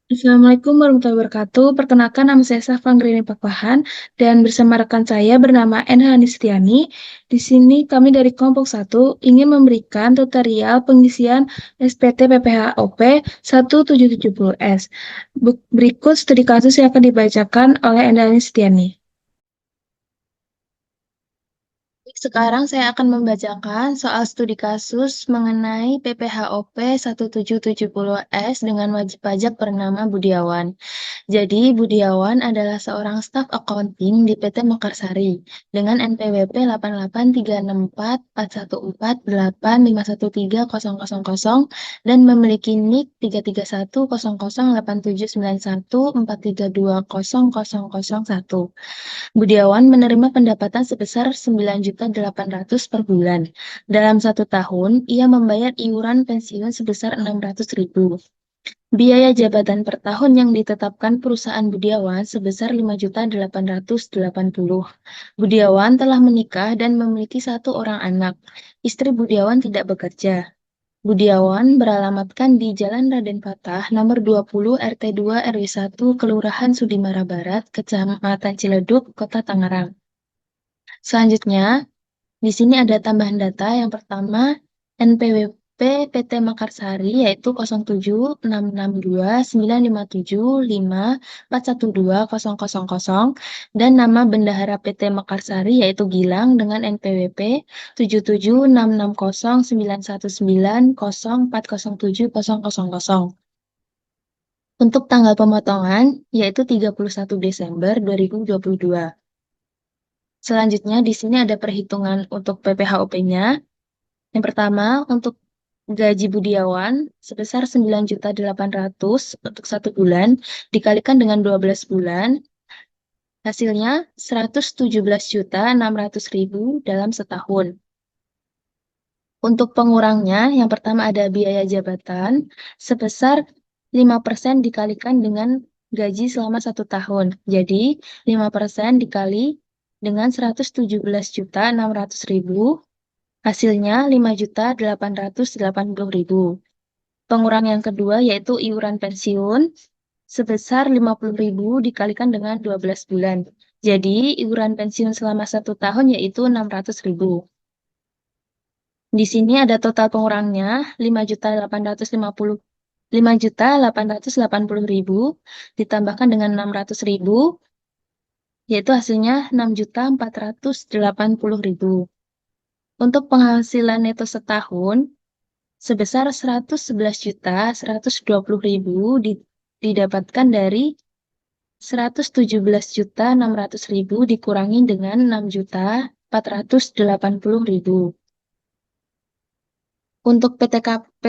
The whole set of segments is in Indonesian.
Assalamualaikum warahmatullahi wabarakatuh. Perkenalkan nama saya Safan Rini Pakpahan dan bersama rekan saya bernama Enha Nistiani. Di sini kami dari kelompok 1 ingin memberikan tutorial pengisian SPT PPHOP 1770S. Berikut studi kasus yang akan dibacakan oleh Enha Nistiani. Sekarang saya akan membacakan soal studi kasus mengenai PPHOP 1770S dengan wajib pajak bernama Budiawan. Jadi, Budiawan adalah seorang staf accounting di PT Mekarsari dengan NPWP 8836414851300 dan memiliki NIK 331087914320001. Budiawan menerima pendapatan sebesar 9.800.000 per bulan. Dalam 1 tahun, ia membayar iuran pensiun sebesar 600.000. Biaya jabatan per tahun yang ditetapkan perusahaan Budiawan sebesar 5.880. Budiawan telah menikah dan memiliki 1 orang anak. Istri Budiawan tidak bekerja. Budiawan beralamatkan di Jalan Raden Patah, nomor 20 RT 2 RW 1, Kelurahan Sudimara Barat, Kecamatan Ciledug, Kota Tangerang. Selanjutnya, di sini ada tambahan data. Yang pertama, NPWP PT Mekarsari yaitu 07662957541200 dan nama bendahara PT Mekarsari yaitu Gilang dengan NPWP 77660919040700. Untuk tanggal pemotongan yaitu 31 Desember 2022. Selanjutnya di sini ada perhitungan untuk PPHOP-nya. Yang pertama, untuk gaji Budiawan sebesar 9.800.000 untuk 1 bulan dikalikan dengan 12 bulan, hasilnya 117.600.000 dalam setahun. Untuk pengurangnya, yang pertama ada biaya jabatan sebesar 5% dikalikan dengan gaji selama 1 tahun. Jadi, 5% dikali dengan 117.600.000, hasilnya 5.880.000. Pengurang yang kedua yaitu iuran pensiun sebesar 50.000 dikalikan dengan 12 bulan. Jadi, iuran pensiun selama 1 tahun yaitu 600.000. Di sini ada total pengurangnya 5.880.000 ditambahkan dengan 600.000 yaitu hasilnya 6.480.000. Untuk penghasilan neto setahun sebesar 111.120.000 didapatkan dari 117.600.000 dikurangi dengan 6.480.000. Untuk PTKP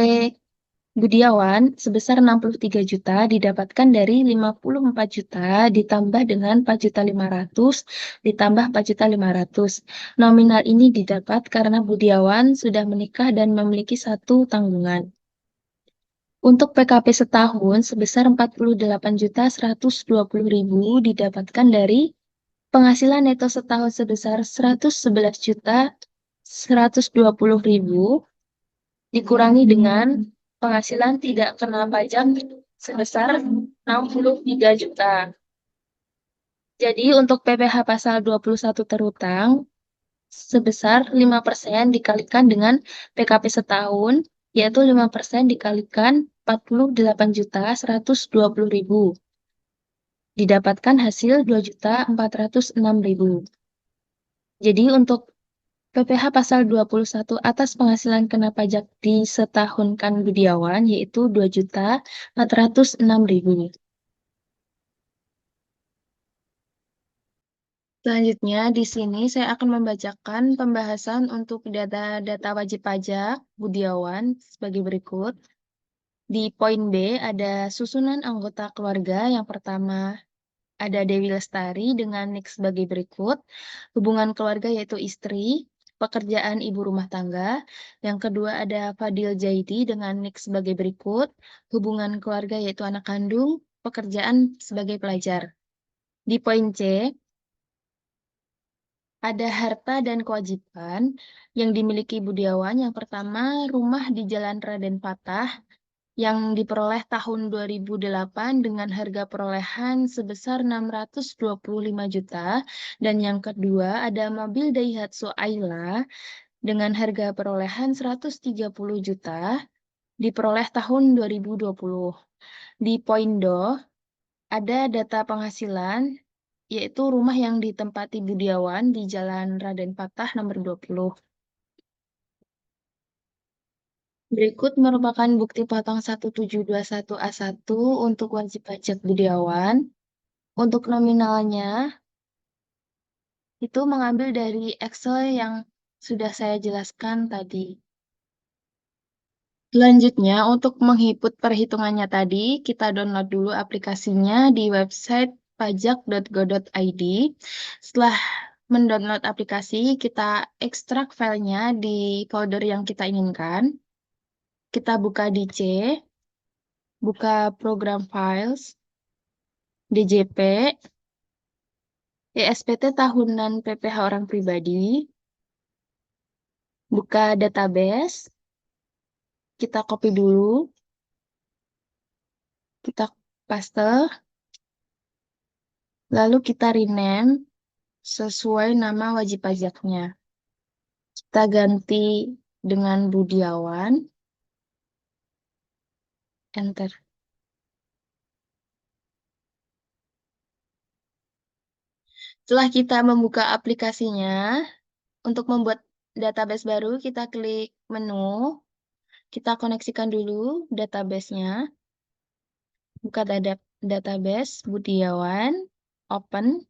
Budiawan sebesar 63 juta didapatkan dari 54 juta ditambah dengan 4.500 ditambah 4.500. Nominal ini didapat karena Budiawan sudah menikah dan memiliki 1 tanggungan. Untuk PKP setahun sebesar 48.120.000 didapatkan dari penghasilan neto setahun sebesar 111.120.000 dikurangi dengan penghasilan tidak kena pajak sebesar 63 juta. Jadi untuk PPh pasal 21 terutang sebesar 5% dikalikan dengan PKP setahun, yaitu 5% dikalikan 48.120.000. Didapatkan hasil 2.406.000. Jadi untuk PPh pasal 21 atas penghasilan kena pajak disetahunkan Budiawan yaitu 2.406.000. Selanjutnya, di sini saya akan membacakan pembahasan untuk data-data wajib pajak Budiawan sebagai berikut. Di poin B ada susunan anggota keluarga. Yang pertama ada Dewi Lestari dengan NIK sebagai berikut. Hubungan keluarga yaitu istri, pekerjaan ibu rumah tangga. Yang kedua ada Fadil Jaidi dengan NIK sebagai berikut. Hubungan keluarga yaitu anak kandung, pekerjaan sebagai pelajar. Di poin C ada harta dan kewajiban yang dimiliki Budiawan. Yang pertama, rumah di Jalan Raden Patah yang diperoleh tahun 2008 dengan harga perolehan sebesar 625 juta. Dan yang kedua ada mobil Daihatsu Ayla dengan harga perolehan 130 juta, diperoleh tahun 2020. Di Poindo ada data penghasilan, yaitu rumah yang ditempati Budiawan di Jalan Raden Patah nomor 20. Berikut merupakan bukti potong 1721A1 untuk wajib pajak Budiawan. Untuk nominalnya, itu mengambil dari Excel yang sudah saya jelaskan tadi. Selanjutnya, untuk menghiput perhitungannya tadi, kita download dulu aplikasinya di website pajak.go.id. Setelah mendownload aplikasi, kita ekstrak filenya di folder yang kita inginkan. Kita buka di C, buka program files, DJP, ESPT tahunan PPh orang pribadi, buka database, kita copy dulu, kita paste, lalu kita rename sesuai nama wajib pajaknya. Kita ganti dengan Budiawan, enter. Setelah kita membuka aplikasinya, untuk membuat database baru, kita klik menu, kita koneksikan dulu database-nya, buka database Budiawan, open.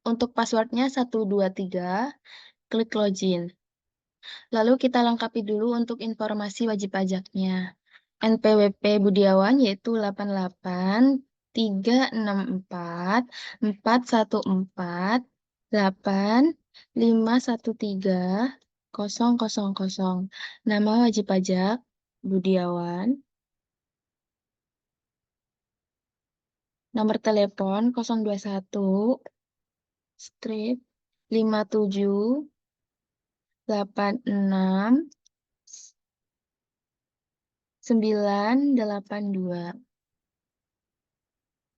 Untuk passwordnya 123, klik login. Lalu kita lengkapi dulu untuk informasi wajib pajaknya. NPWP Budiawan yaitu 8836448148513000. Nama wajib pajak Budiawan. Nomor telepon 021 strip 5786 982.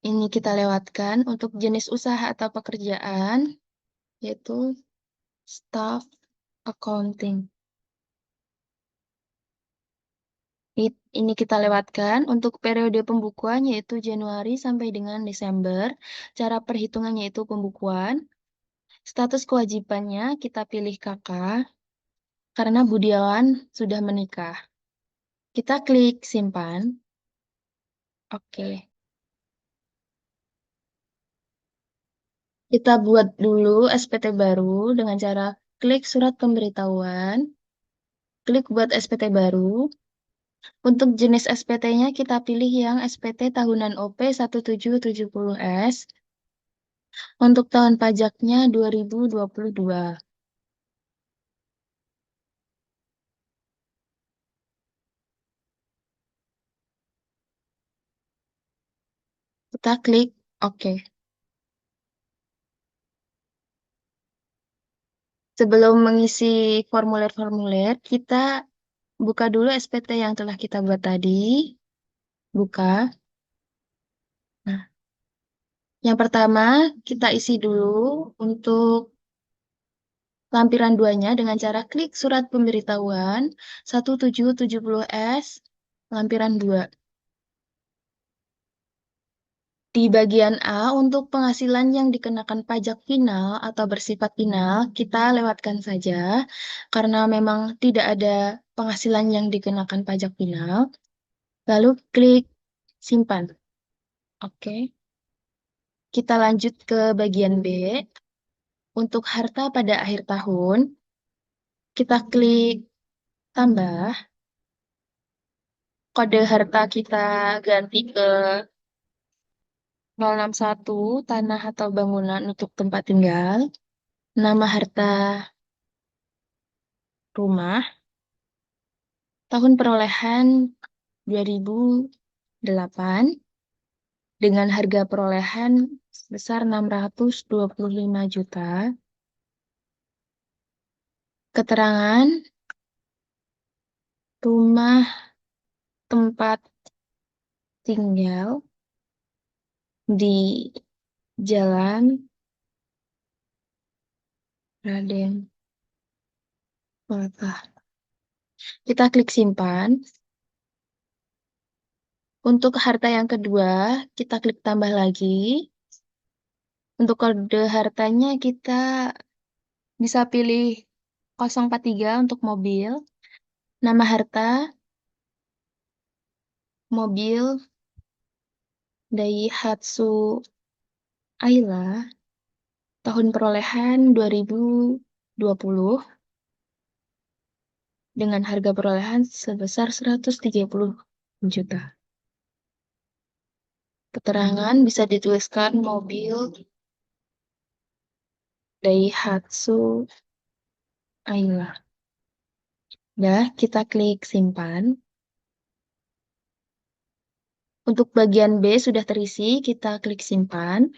Ini kita lewatkan untuk jenis usaha atau pekerjaan, yaitu staff accounting. Ini kita lewatkan untuk periode pembukuan, yaitu Januari sampai dengan Desember. Cara perhitungannya yaitu pembukuan. Status kewajibannya kita pilih kakak, karena Budiawan sudah menikah. Kita klik simpan. Oke. Kita buat dulu SPT baru dengan cara klik surat pemberitahuan, klik buat SPT baru. Untuk jenis SPT-nya kita pilih yang SPT tahunan OP 1770S. Untuk tahun pajaknya 2022. Kita klik OK. Sebelum mengisi formulir-formulir, kita buka dulu SPT yang telah kita buat tadi. Buka. Nah, yang pertama kita isi dulu untuk lampiran 2-nya dengan cara klik surat pemberitahuan 1770S lampiran 2. Di bagian A, untuk penghasilan yang dikenakan pajak final atau bersifat final, kita lewatkan saja karena memang tidak ada penghasilan yang dikenakan pajak final. Lalu klik simpan. Oke. Kita lanjut ke bagian B. Untuk harta pada akhir tahun, kita klik tambah. Kode harta kita ganti ke 061, tanah atau bangunan untuk tempat tinggal. Nama harta rumah. Tahun perolehan 2008 dengan harga perolehan sebesar 625 juta. Keterangan rumah tempat tinggal di Jalan Raden Patah. Kita klik simpan. Untuk harta yang kedua, kita klik tambah lagi. Untuk kode hartanya kita bisa pilih 043 untuk mobil. Nama harta, mobil Daihatsu Ayla, tahun perolehan 2020, dengan harga perolehan sebesar 130 juta. Keterangan bisa dituliskan mobil Daihatsu Ayla. Dah, kita klik simpan. Untuk bagian B sudah terisi, kita klik simpan.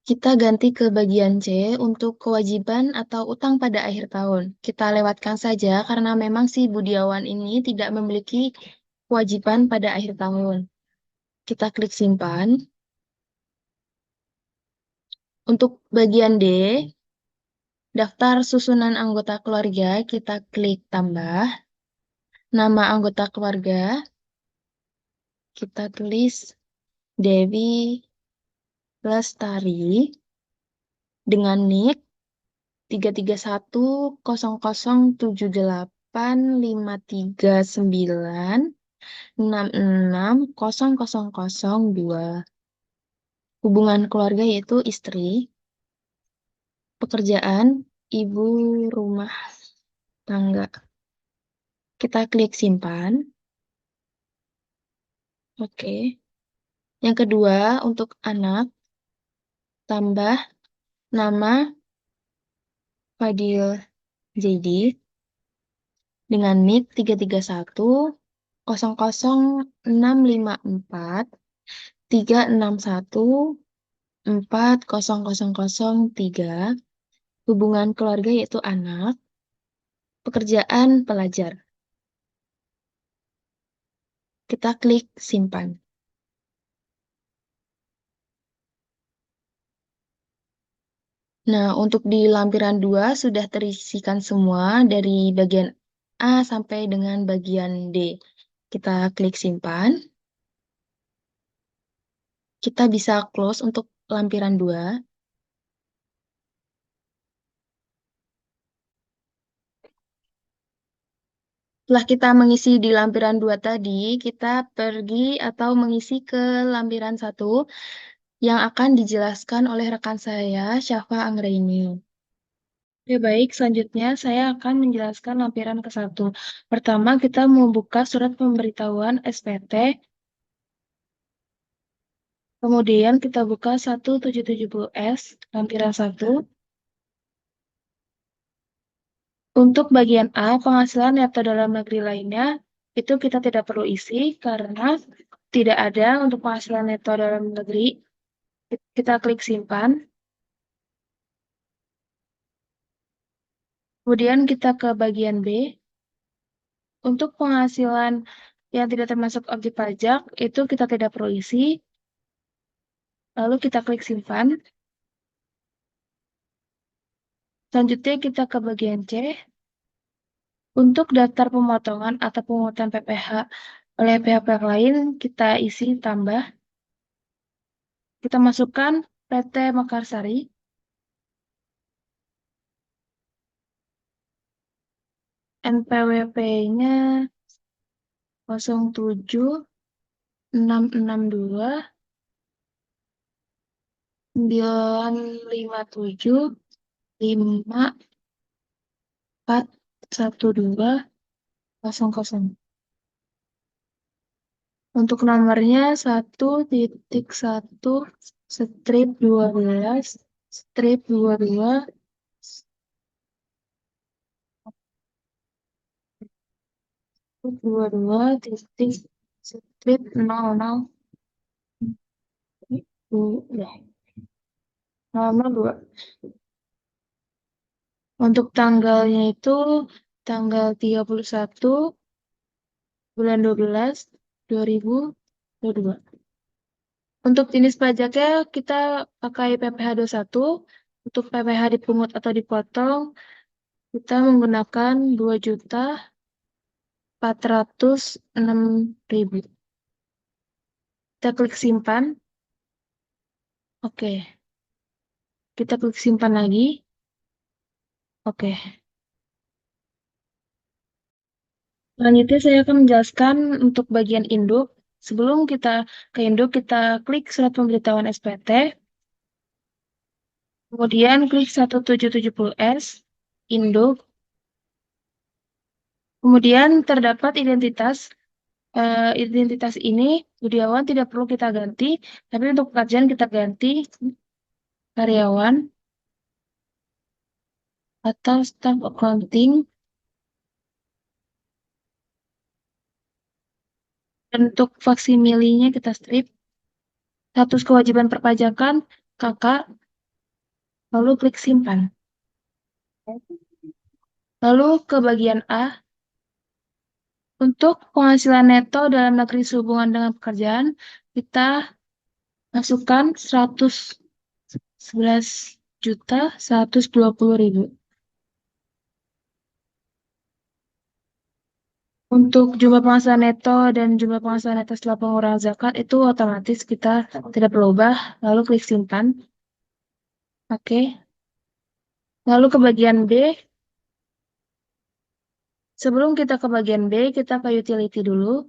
Kita ganti ke bagian C untuk kewajiban atau utang pada akhir tahun. Kita lewatkan saja karena memang si Budiawan ini tidak memiliki kewajiban pada akhir tahun. Kita klik simpan. Untuk bagian D, daftar susunan anggota keluarga, kita klik tambah. Nama anggota keluarga, kita tulis Dewi Lestari dengan NIK 331078539660002. Hubungan keluarga yaitu istri. Pekerjaan ibu rumah tangga. Kita klik simpan. Oke. Yang kedua, untuk anak, tambah nama Fadil Zaidi dengan NIK 331 00654 361 4003. Hubungan keluarga yaitu anak. Pekerjaan pelajar. Kita klik simpan. Nah, untuk di lampiran 2 sudah terisikan semua dari bagian A sampai dengan bagian D. Kita klik simpan. Kita bisa close untuk lampiran 2. Setelah kita mengisi di lampiran 2 tadi, kita pergi atau mengisi ke lampiran 1 yang akan dijelaskan oleh rekan saya, Syafa Anggraini. Oke, baik. Selanjutnya saya akan menjelaskan lampiran ke-1. Pertama, kita membuka surat pemberitahuan SPT. Kemudian kita buka 1770S, lampiran 1. Untuk bagian A, penghasilan neto dalam negeri lainnya, itu kita tidak perlu isi karena tidak ada untuk penghasilan neto dalam negeri. Kita klik simpan. Kemudian kita ke bagian B. Untuk penghasilan yang tidak termasuk objek pajak, itu kita tidak perlu isi. Lalu kita klik simpan. Selanjutnya kita ke bagian C. Untuk daftar pemotongan atau pemungutan PPh oleh pihak-pihak lain, kita isi tambah. Kita masukkan PT Mekarsari. NPWP-nya 061629657 Untuk nomornya 1.1/22/22/00 002. Untuk tanggalnya itu tanggal 31 bulan 12 2022. Untuk jenis pajaknya kita pakai PPh 1. Untuk PPh dipungut atau dipotong kita menggunakan 2.406.000. Kita klik simpan. Oke. Kita klik simpan lagi. Oke. Selanjutnya saya akan menjelaskan untuk bagian induk. Sebelum kita ke induk, kita klik surat pemberitahuan SPT. Kemudian klik 1770S, induk. Kemudian terdapat identitas. Identitas ini Budiawan tidak perlu kita ganti, tapi untuk pekerjaan kita ganti karyawan atau staff accounting. Bentuk faksimilenya kita strip. Status kewajiban perpajakan kakak, lalu klik simpan. Lalu ke bagian A. Untuk penghasilan neto dalam negeri sehubungan dengan pekerjaan, kita masukkan 111.120.000. Untuk jumlah penghasilan neto dan jumlah penghasilan neto setelah pengurangan zakat itu otomatis kita tidak perlu ubah, lalu klik simpan. Oke. Lalu ke bagian B. Sebelum kita ke bagian B, kita ke utility dulu.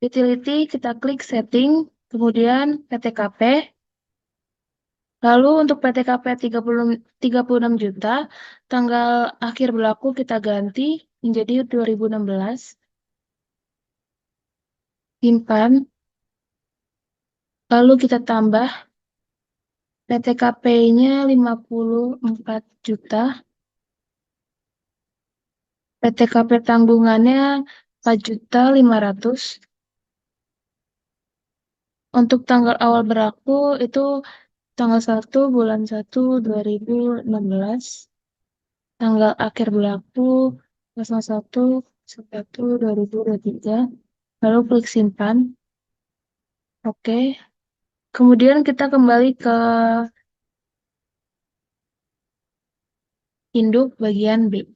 Utility kita klik setting, kemudian PTKP. Lalu untuk PTKP 36 juta, tanggal akhir berlaku kita ganti menjadi 2016. Simpan. Lalu kita tambah PTKP-nya 54 juta. PTKP tanggungannya 4.500.000. Untuk tanggal awal berlaku itu tanggal 1 bulan 1 2016. Tanggal akhir berlaku 01/1/2023. Lalu klik simpan. Oke. Kemudian kita kembali ke induk bagian B.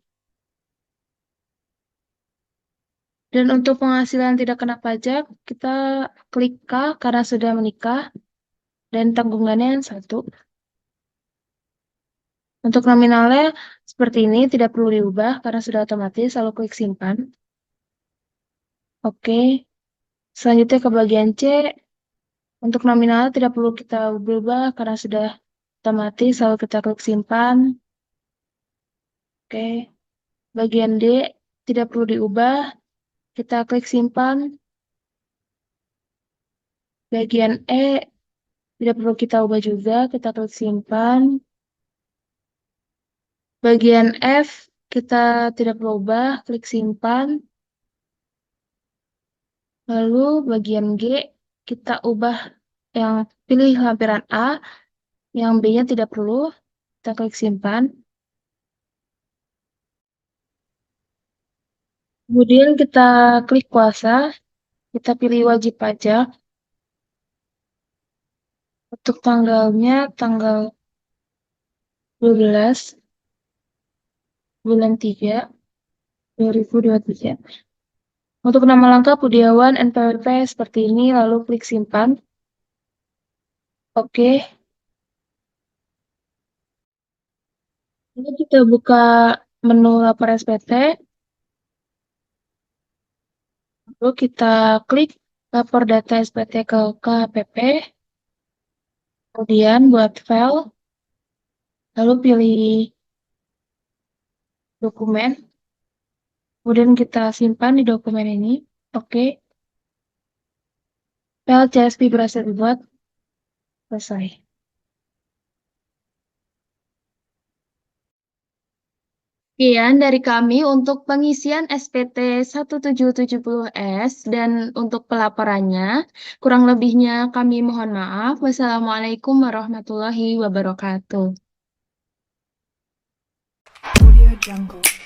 Dan untuk penghasilan tidak kena pajak, kita klik K karena sudah menikah dan tanggungannya 1. Untuk nominalnya seperti ini, tidak perlu diubah karena sudah otomatis, lalu klik simpan. Oke. Selanjutnya ke bagian C. Untuk nominal tidak perlu kita ubah karena sudah otomatis, lalu kita klik simpan. Oke. Bagian D tidak perlu diubah, kita klik simpan. Bagian E tidak perlu kita ubah juga, kita klik simpan. Bagian F kita tidak perlu ubah, klik simpan. Lalu bagian G kita ubah yang pilih lampiran A, yang B-nya tidak perlu, kita klik simpan. Kemudian kita klik kuasa, kita pilih wajib pajak. Untuk tanggalnya tanggal 12 bulan 3 2023. Untuk nama lengkap Budiawan NPWP seperti ini, lalu klik simpan. Oke. Ini kita buka menu lapor SPT. Lalu kita klik lapor data SPT ke KPP. Kemudian buat file. Lalu pilih dokumen. Kemudian kita simpan di dokumen ini. Oke. File CSV berhasil dibuat. Selesai. Sekian dari kami untuk pengisian SPT 1770S dan untuk pelaporannya. Kurang lebihnya kami mohon maaf. Wassalamualaikum warahmatullahi wabarakatuh. Jungle.